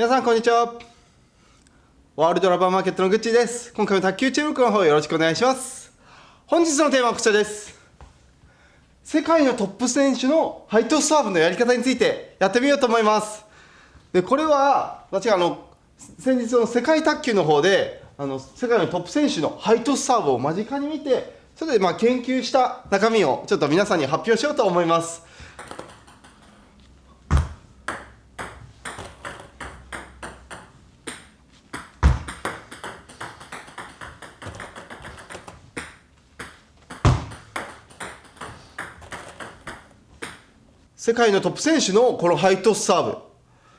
皆さんこんにちは。ワールドラバーマーケットのグッチーです。今回も卓球チームの方よろしくお願いします。本日のテーマはこちらです。世界のトップ選手のハイトスサーブのやり方についてやってみようと思います。でこれは私が先日の世界卓球の方で世界のトップ選手のハイトスサーブを間近に見て、それで研究した中身をちょっと皆さんに発表しようと思います。世界のトップ選手のこのハイトスサーブ、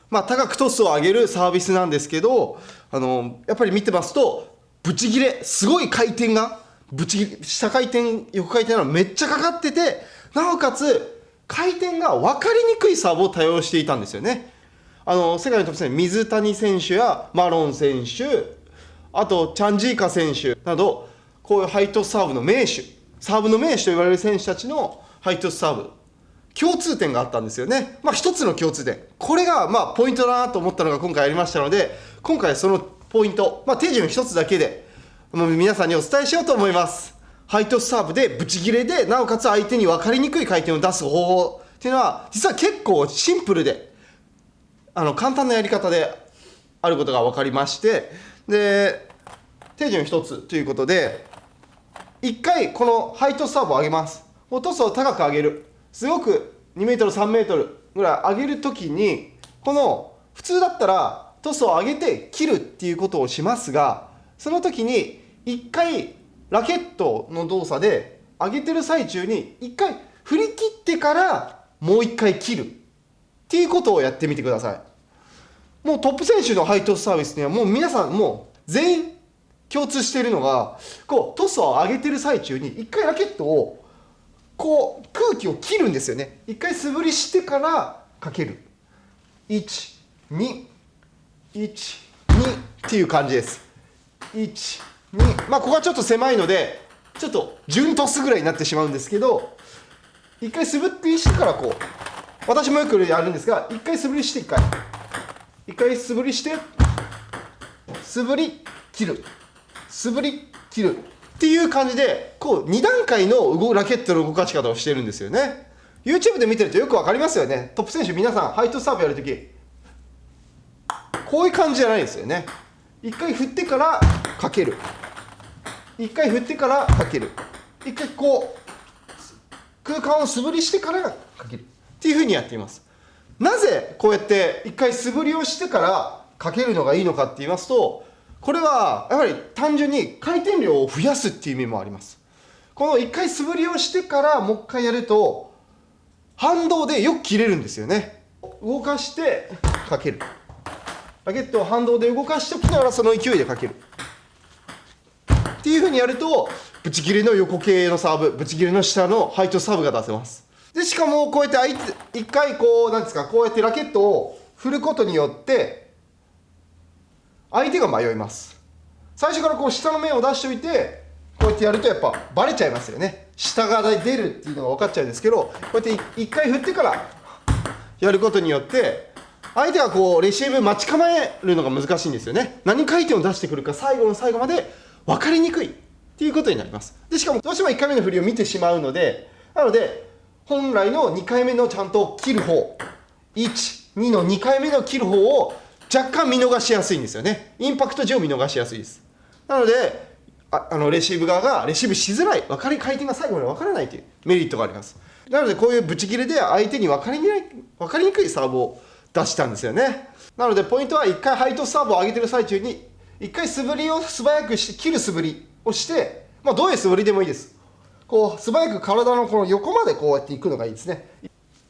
高くトスを上げるサービスなんですけど、やっぱり見てますとブチギレ、すごい回転が下回転横回転がめっちゃかかってて、なおかつ回転が分かりにくいサーブを多用していたんですよね。世界のトップ選手、水谷選手やマロン選手、あとチャンジーカ選手など、こういうハイトスサーブの名手、サーブの名手と言われる選手たちのハイトスサーブ、共通点があったんですよね。一つの共通点、これがポイントだなと思ったのが今回ありましたので、今回そのポイント、手順一つだけで皆さんにお伝えしようと思います。ハイトスサーブでブチギレで、なおかつ相手に分かりにくい回転を出す方法っていうのは実は結構シンプルで簡単なやり方であることが分かりまして、で手順一つということで、1回このハイトスサーブを上げます。トスを高く上げる、すごく2メートル3メートルぐらい上げるときに、この普通だったらトスを上げて切るっていうことをしますが、その時に1回ラケットの動作で上げてる最中に1回振り切ってからもう1回切るっていうことをやってみてください。もうトップ選手のハイトスサービスにはもう皆さんもう全員共通しているのが、トスを上げてる最中に1回ラケットを空気を切るんですよね。一回素振りしてからかける。1、2、1、2っていう感じです。1、2、ここはちょっと狭いのでちょっと順トスぐらいになってしまうんですけど、一回素振りしてから私もよくやるんですが、一回素振りして一回素振りして素振り切る、素振り切るっていう感じで、2段階のラケットの動かし方をしてるんですよね。 YouTube で見てるとよく分かりますよね。トップ選手皆さんハイトスサーブやるときこういう感じじゃないですよね。一回振ってからかける、一回振ってからかける、一回空間を素振りしてからかけるっていうふうにやっています。なぜこうやって一回素振りをしてからかけるのがいいのかって言いますと、これはやはり単純に回転量を増やすっていう意味もあります。この一回素振りをしてからもう一回やると反動でよく切れるんですよね。動かしてかける、ラケットを反動で動かしておきながらその勢いでかけるっていうふうにやると、ブチ切れの横系のサーブ、ブチ切れの下のハイトサーブが出せます。でしかもこうやって一回なんですか、こうやってラケットを振ることによって相手が迷います。最初から下の面を出しておいてこうやってやるとやっぱバレちゃいますよね。下が出るっていうのが分かっちゃうんですけど、こうやって一回振ってからやることによって相手がレシーブ待ち構えるのが難しいんですよね。何回転を出してくるか最後の最後まで分かりにくいっていうことになります。でしかもどうしても1回目の振りを見てしまうので、本来の2回目のちゃんと切る方、1、2の2回目の切る方を若干見逃しやすいんですよね。インパクト上見逃しやすいです。なのでレシーブ側がレシーブしづらい、回転が最後まで分からないというメリットがあります。なのでこういうブチ切れで相手に分かりにくいサーブを出したんですよね。なのでポイントは1回ハイトスサーブを上げてる最中に1回素振りを素早くして切る素振りをして、どういう素振りでもいいです。素早く体のこの横までこうやっていくのがいいですね。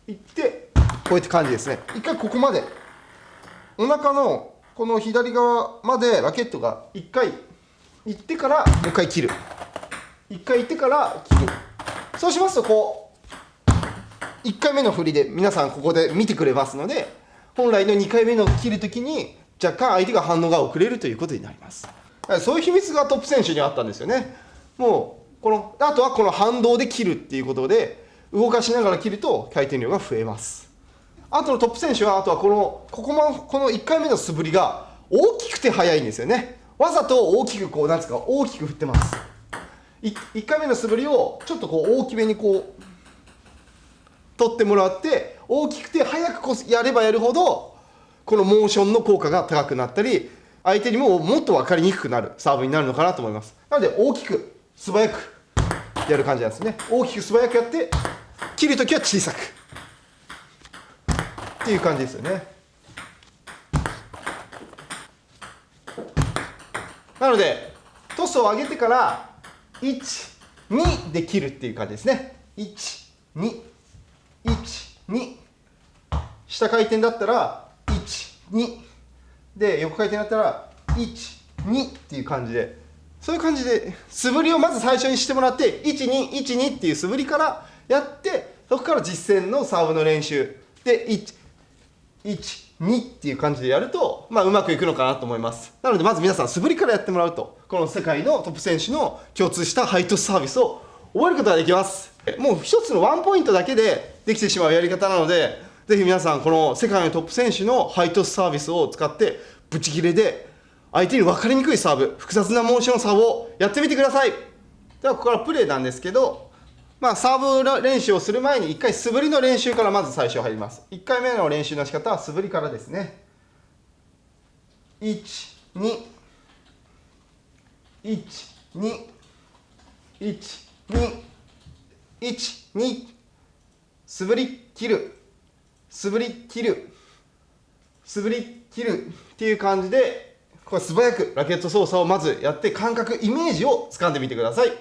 いってこういった感じですね。1回ここまでお腹のこの左側までラケットが1回行ってからもう1回切る、1回行ってから切る。そうしますと1回目の振りで皆さんここで見てくれますので、本来の2回目の切るときに若干相手が反応が遅れるということになります。そういう秘密がトップ選手にあったんですよね。もうあとはこの反動で切るっていうことで動かしながら切ると回転量が増えます。あとのトップ選手は、あとはこの1回目の素振りが大きくて速いんですよね。わざと大きくなんですか、大きく振ってます。1回目の素振りをちょっと大きめに取ってもらって、大きくて速くやればやるほどこのモーションの効果が高くなったり、相手にももっと分かりにくくなるサーブになるのかなと思います。なので大きく素早くやる感じなんですね。大きく素早くやって切るときは小さくっていう感じですよね。なのでトスを上げてから1、2で切るっていう感じですね。1、2、1、2。下回転だったら1、2。で、横回転だったら1、2っていう感じで、そういう感じで素振りをまず最初にしてもらって、1、2、1、2っていう素振りからやって、そこから実践のサーブの練習で1、1、2っていう感じでやると、うまくいくのかなと思います。なのでまず皆さん素振りからやってもらうと、この世界のトップ選手の共通したハイトスサービスを覚えることができます。もう一つのワンポイントだけでできてしまうやり方なので、ぜひ皆さんこの世界のトップ選手のハイトスサービスを使ってブチ切れで相手に分かりにくいサーブ、複雑なモーションサーブをやってみてください。ではここからプレーなんですけど、サーブ練習をする前に1回素振りの練習からまず最初入ります。1回目の練習の仕方は素振りからですね。1、2、1、2、1、2、1、2、素振り切る、素振り切る、素振り切るっていう感じで、これ素早くラケット操作をまずやって感覚、イメージを掴んでみてください。